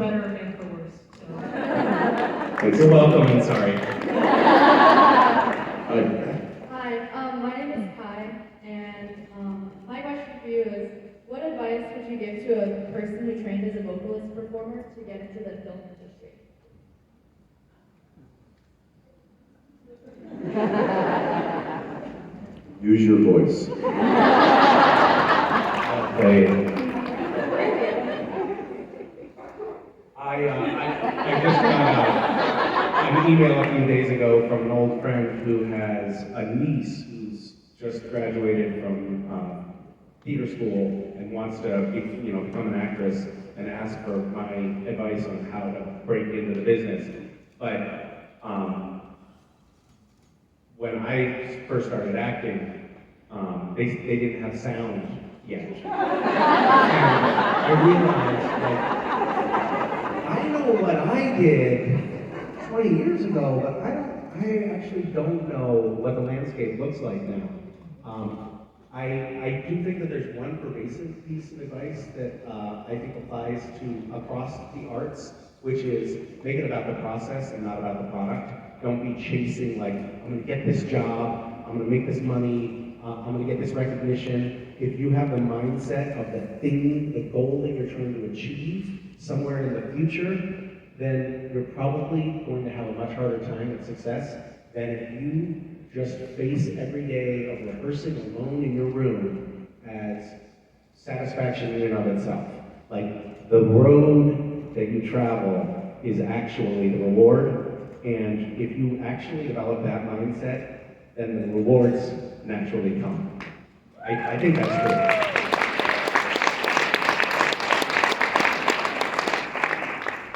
better and for worse. So. You're welcome and sorry. Hi, my name is Kai, and my question for you is, what advice would you give to a person who trained as a vocalist performer to get into the film industry? Use your voice. Okay. I just got an email a few days ago from an old friend who has a niece who's just graduated from theater school and wants to become an actress, and ask for my advice on how to break into the business. But when I first started acting, they didn't have sound yet. And I realized, like, I know what I did 20 years ago, but I actually don't know what the landscape looks like now. I do think that there's one pervasive piece of advice that I think applies to across the arts, which is make it about the process and not about the product. Don't be chasing, like, I'm gonna get this job, I'm gonna make this money, I'm gonna get this recognition. If you have the mindset of the thing, the goal that you're trying to achieve somewhere in the future, then you're probably going to have a much harder time at success than if you just face every day of rehearsing alone in your room as satisfaction in and of itself. Like, the road that you travel is actually the reward, and if you actually develop that mindset, then the rewards naturally come. I think that's true.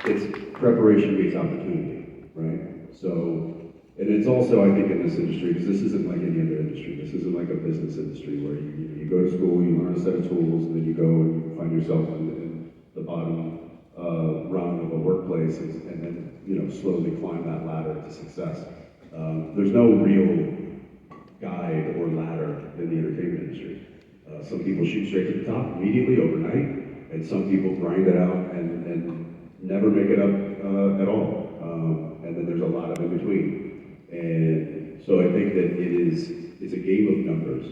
It's preparation meets opportunity, right? So, and it's also, I think, in this industry, because this isn't like any other industry. This isn't like a business industry where you go to school, you learn a set of tools, and then you go and you find yourself in the bottom rung of a workplace, and then slowly climb that ladder to success. There's no real guide or ladder in the entertainment industry. Some people shoot straight to the top immediately, overnight, and some people grind it out and never make it up at all. And then there's a lot of in between. And so I think that it's a game of numbers.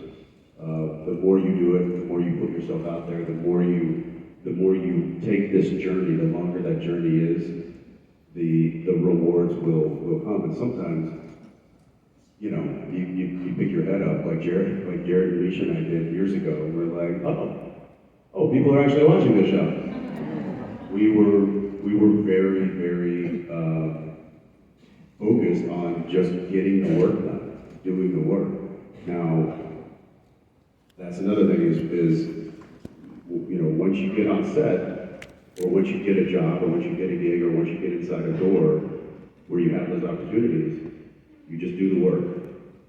The more you do it, the more you put yourself out there, the more you take this journey, the longer that journey is, the rewards will come. And sometimes, you pick your head up like JenMish and I did years ago, and we're like, oh, people are actually watching this show. We were very, very focused on just getting the work done, doing the work. Now, that's another thing is once you get on set, or once you get a job, or once you get a gig, or once you get inside a door where you have those opportunities, you just do the work.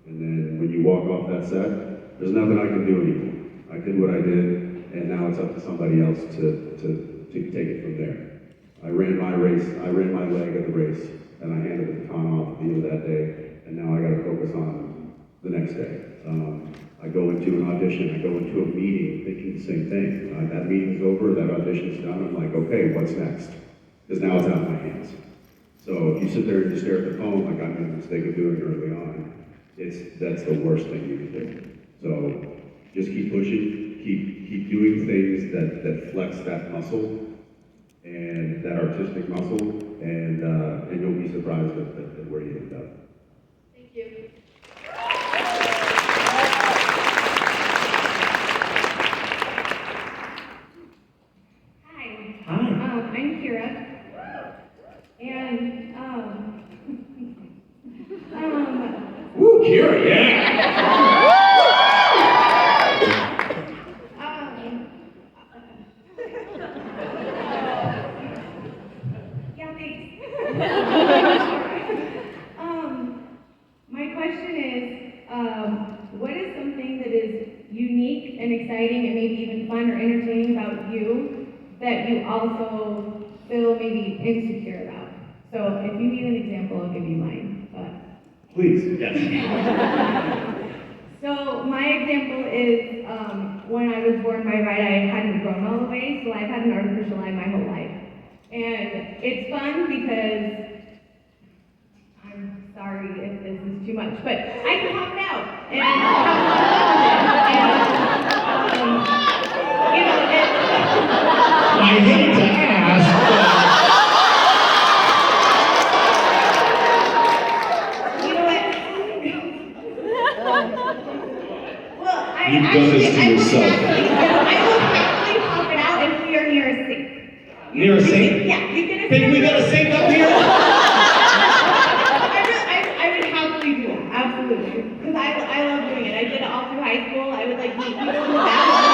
And then when you walk off that set, there's nothing I can do anymore. I did what I did, and now it's up to somebody else to take it from there. I ran my race, I ran my leg of the race, and I handed the baton off at the end of that day, and now I gotta focus on the next day. I go into an audition, I go into a meeting thinking the same thing. That meeting's over, that audition's done, I'm like, okay, what's next? Because now it's out of my hands. So if you sit there and just stare at the phone like I made a mistake of doing early on, that's the worst thing you can do. So just keep pushing, keep doing things that flex that muscle and that artistic muscle, and you'll be surprised at where you end up. Thank you. Hi. Hi. I'm Kira. And, Woo, Kira, yeah! yeah, thanks. My question is, what is something that is unique and exciting and maybe even fun or entertaining about you that you also feel maybe insecure about? So if you need an example, I'll give you mine. Please, yes. So my example is when I was born by right, I hadn't grown all the way, so I've had an artificial eye my whole life. And it's fun because, I'm sorry if this is too much, but I can pop it out and have fun with it. And, you know, I hate to ask, you know what? Well, You've done this to yourself. I will happily pop it out if we are near a sink. Near a sink? Yeah, you get a Can we get a sink up here? I would happily do it, absolutely. Because I love doing it. I did it all through high school. I would like meet people in the bathroom.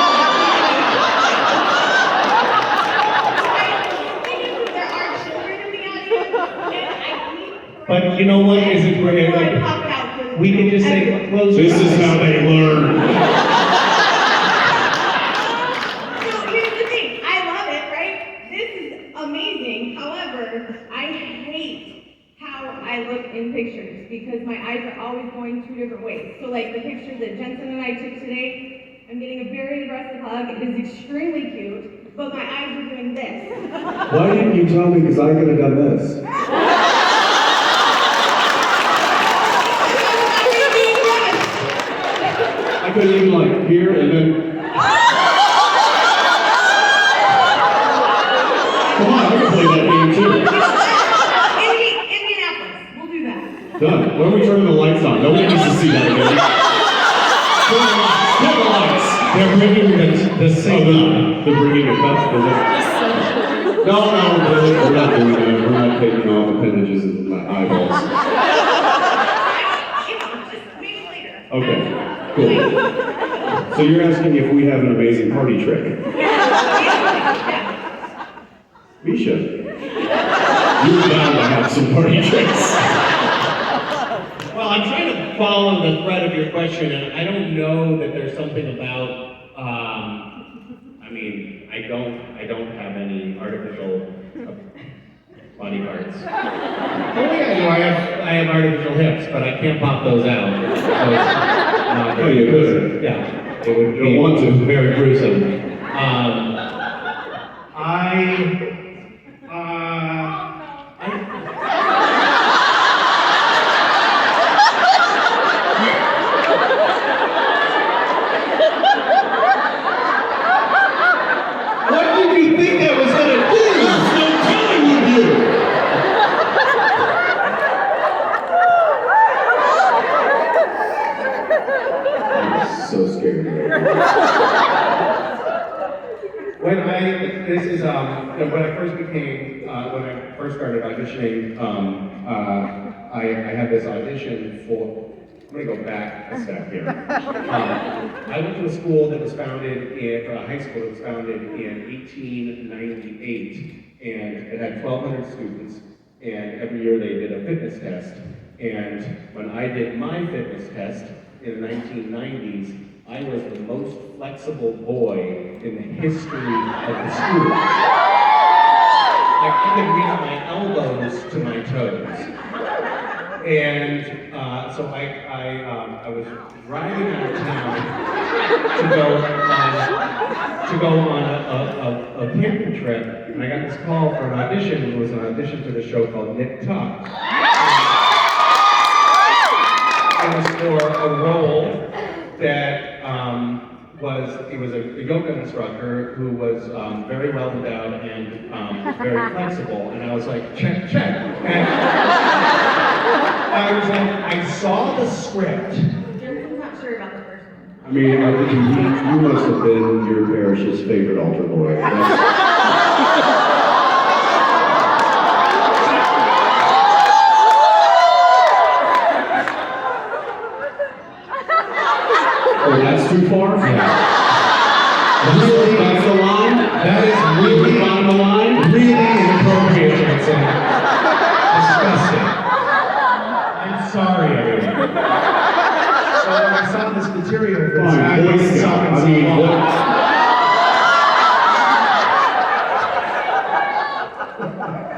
There are children in the audience, and I keep. But you know what? Is it great? Before I pop it out for We can just say, everyone. close your This is eyes. how they learn. So here's the thing, I love it, right? This is amazing. However, I hate how I look in pictures because my eyes are always going two different ways. So like the picture that Jensen and I took today, I'm getting a very aggressive hug. It is extremely cute, but my eyes are doing this. Why didn't you tell me? Because I could have done this. I could have even like here and then. Come on, I can play that game too. Indianapolis, we'll do that. Done. When are we turning the lights on? Nobody needs to see that again. Turn the lights. They're bringing the sink up. They're bringing it back. No, we're not doing that. We're not taking off appendages of my eyeballs. Just maybe later. Okay, cool. So you're asking if we have an amazing party trick? Yeah. Misha, you're bound to have some party tricks. Well, I'm trying to follow the thread of your question, and I don't know that there's something about. I don't have any artificial body parts. Oh yeah, no, I have artificial hips, but I can't pop those out. So, Oh, you could. yeah, it would You don't want to. very gruesome. What did you think I was gonna do? I'm still telling you. I'm so scared right now. When I first became, when I first started auditioning, I had this audition for, I'm gonna go back a step here. I went to a school that was founded or a high school that was founded in 1898, and it had 1,200 students, and every year they did a fitness test. And when I did my fitness test in the 1990s, I was the most flexible boy in the history of the school. I could reach my elbows to my toes. And so I was driving out of town to go on a camping trip, and I got this call for an audition. It was an audition for the show called Nick Talk. It was for a role that he was a yoga instructor who was very well endowed and very flexible, and I was like, check. And I was like, I saw the script. Jensen's not sure about the first one. I mean, you must have been your parish's favorite altar boy. Oh, that's too far? Yeah. Really, that's the line? That is really bottom of the line? really inappropriate, Jensen. Disgusting. I'm sorry, everyone. So when I saw this material for this Fine, guy, Boy he Scout. saw I mean, what?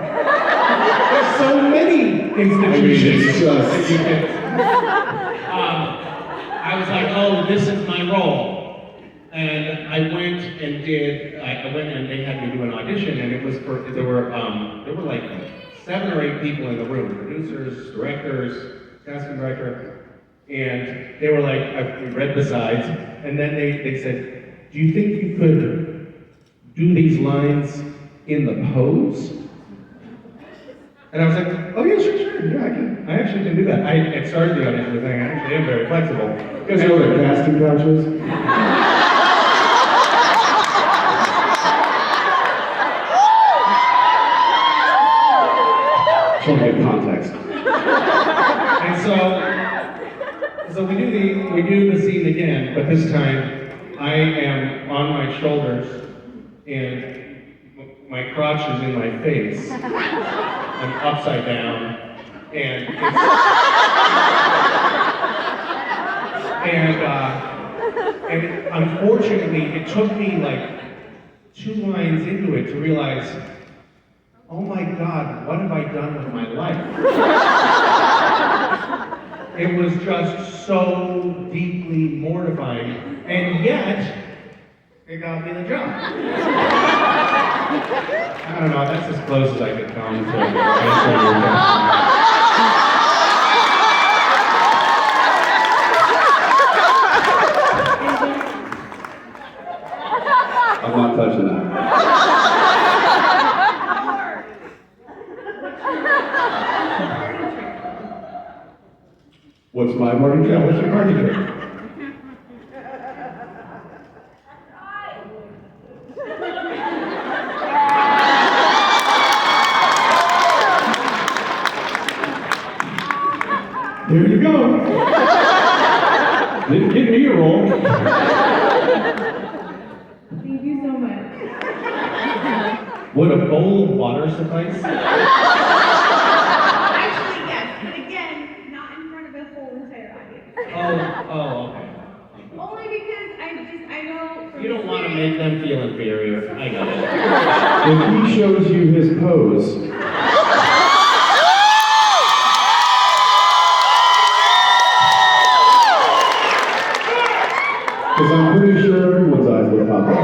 There's so many institutions it's just- that you can. I was like, oh, this is my role. And went and I went and they had me do an audition, and it was there were like 7 or 8 people in the room, producers, directors, casting director, and they were like, I read the sides, and then they said, do you think you could do these lines in the pose? And I was like, oh yeah, sure, yeah, I actually can do that. I had started the audition with saying, I actually am very flexible. You guys know what a casting couch is? Just want to get context. And so we do the scene again, but this time I am on my shoulders and my crotch is in my face. I'm upside down, and and unfortunately, it took me like 2 lines into it to realize, oh my God, what have I done with my life? It was just so deeply mortifying, and yet, it got me the job. I don't know, that's as close as I could come to answering your question. I'm not touching that. What's my party trick? Yeah, what's your party trick? There you go. Didn't get me a role. Thank you so much. Would a bowl of water suffice? Actually, yes, but again, not in front of the whole entire audience. Okay. Only because I know from You don't want to make them feel inferior. I got it. If he shows you his pose, because I'm pretty sure everyone's eyes will pop out.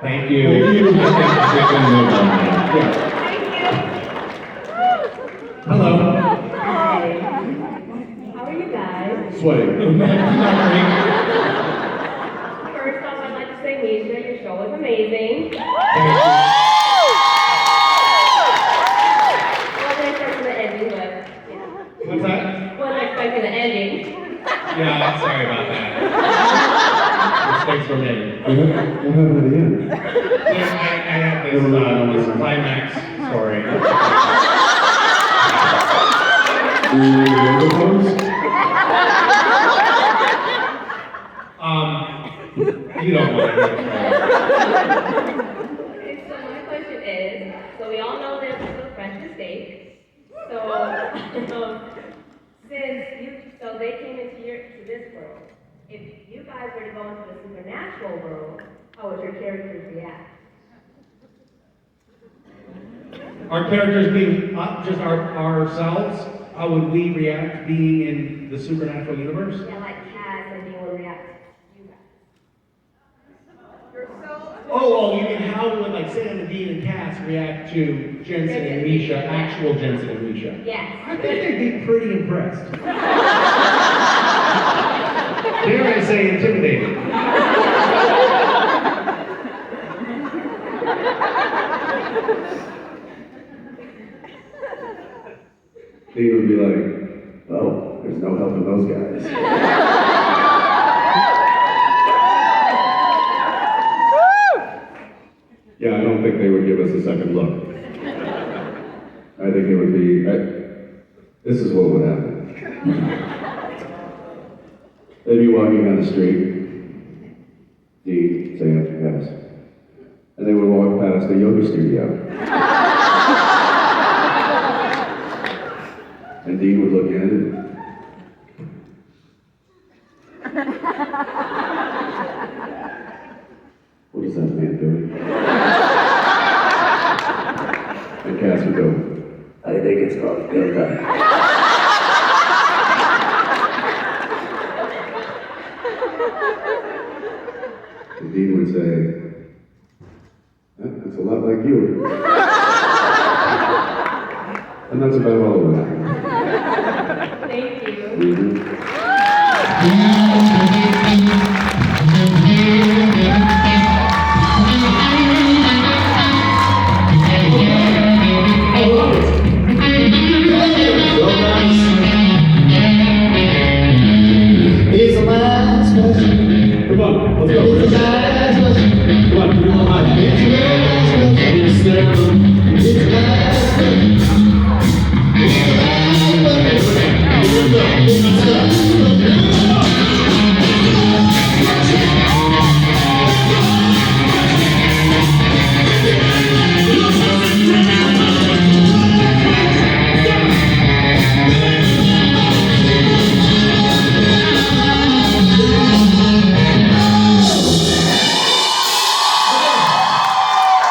Thank you. Thank you. Hello. Hi. How are you guys? Sweating. First off, I'd like to say, Misha, your show was amazing. Wasn't expecting the ending, but yeah. What's that? Wasn't expecting the ending. Yeah, I'm sorry about that. Mistakes were made. What happened at the end? I had this climax story. The pose? You don't want to Okay, so my question is, so we all know that this was a French mistake. So, so they came into this world. If you guys were to go into the supernatural world, how would your characters react? Our characters being just ourselves, how would we react being in the supernatural universe? Yeah, like Cass and Dean would react to you guys. Oh, you mean how would like Sam and Dean and Cass react to Jensen and Misha, actual Jensen and Misha? Yes. I think they'd be pretty impressed. Dare I say intimidated. He would be like, oh, there's no helping those guys. Yeah, I don't think they would give us a second look. I think it would be, this is what would happen. They'd be walking down the street, Dean, Sam, Cass, and they would walk past the yoga studio. And Dean would look in what is that man doing? I think it's called yoga. The dean would say, "That's a lot like you." And that's about all of it. Thank you. It's the last question. Come on, let's go. It's the last question. Come on, give me a high. It's the last question. It's the last question. It's the last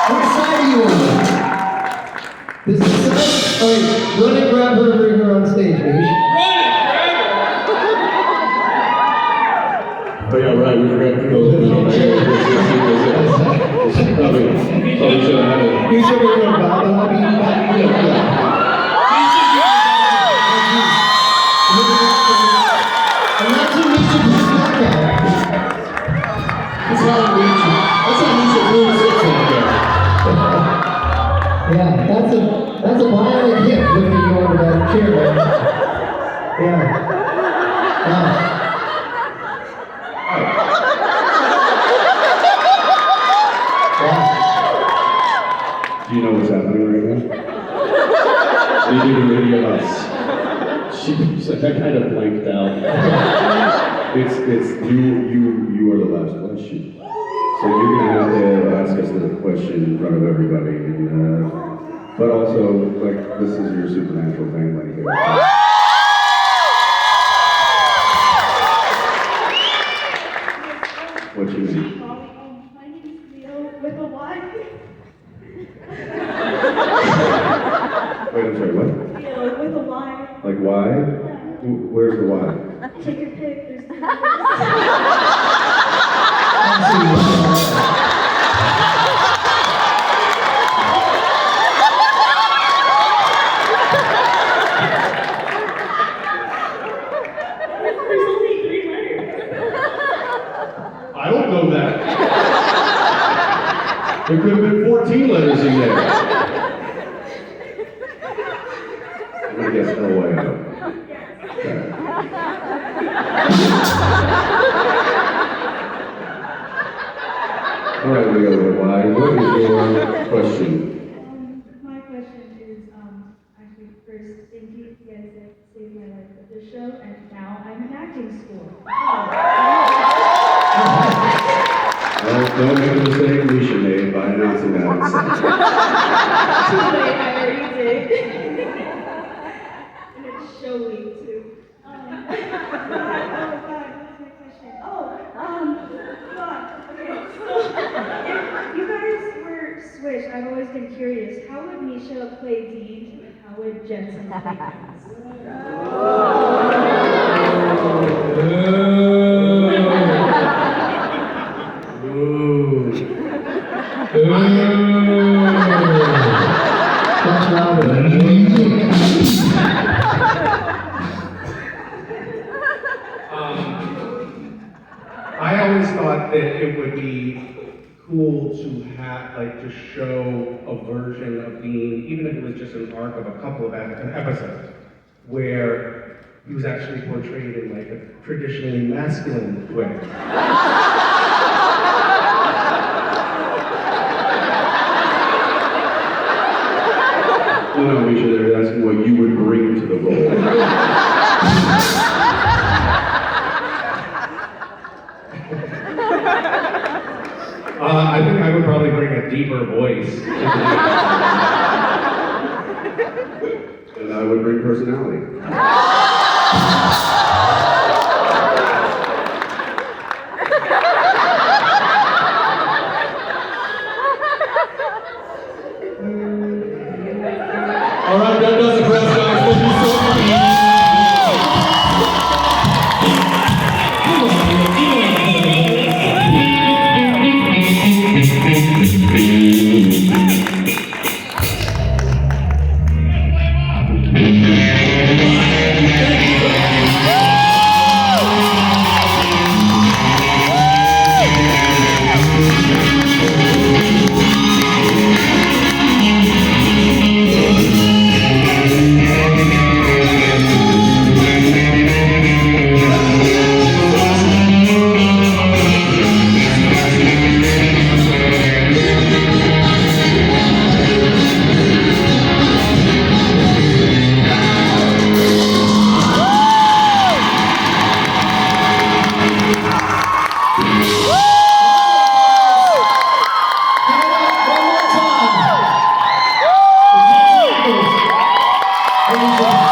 Which side are you on? This is side? Alright, run and grab her and bring her on stage, Mish. Oh yeah, right, we forgot to go. Probably should have had it. You should be going Bob. And that's what Misha puts back at. That's how Misha moves it right there. Yeah, that's a bionic hip lifting you onto that chair, man. Yeah. Wow. Do you know what's happening right now? Neither do any of us. She kind of blanked out. It's you are the last question. So you're gonna have to ask us the question in front of everybody, and but also like this is your supernatural family here. What you mean? My name is Leo with a Y. Wait, I'm sorry, what? Leo with a Y. Like why? Where's the why? Take your pick. There's two. There's only 3 letters. I don't know that. There could have been 14 letters in there. I'm gonna guess LYO. Okay. All right, Leo, why? What is your question? My question is, actually, first, thank you. You guys have saved my life with this show, and now I'm in acting school. Well, don't make a mistake Misha made by announcing that on set. Too late, I already did. And it's show week, too. God, what's my question? God, okay, so, if you guys were switched, I've always been curious, how would Misha play Dean, and how would Jensen play Prince? Much louder. I always thought that it would be cool to have, like, to show a version of Dean, even if it was just an arc of a couple of episodes, where he was actually portrayed in like a traditionally masculine way. No, Misha, they're asking what you would bring to the role. I think I would probably bring a deeper voice. And I would bring personality. All right, that does it for us, guys. Thank you so much.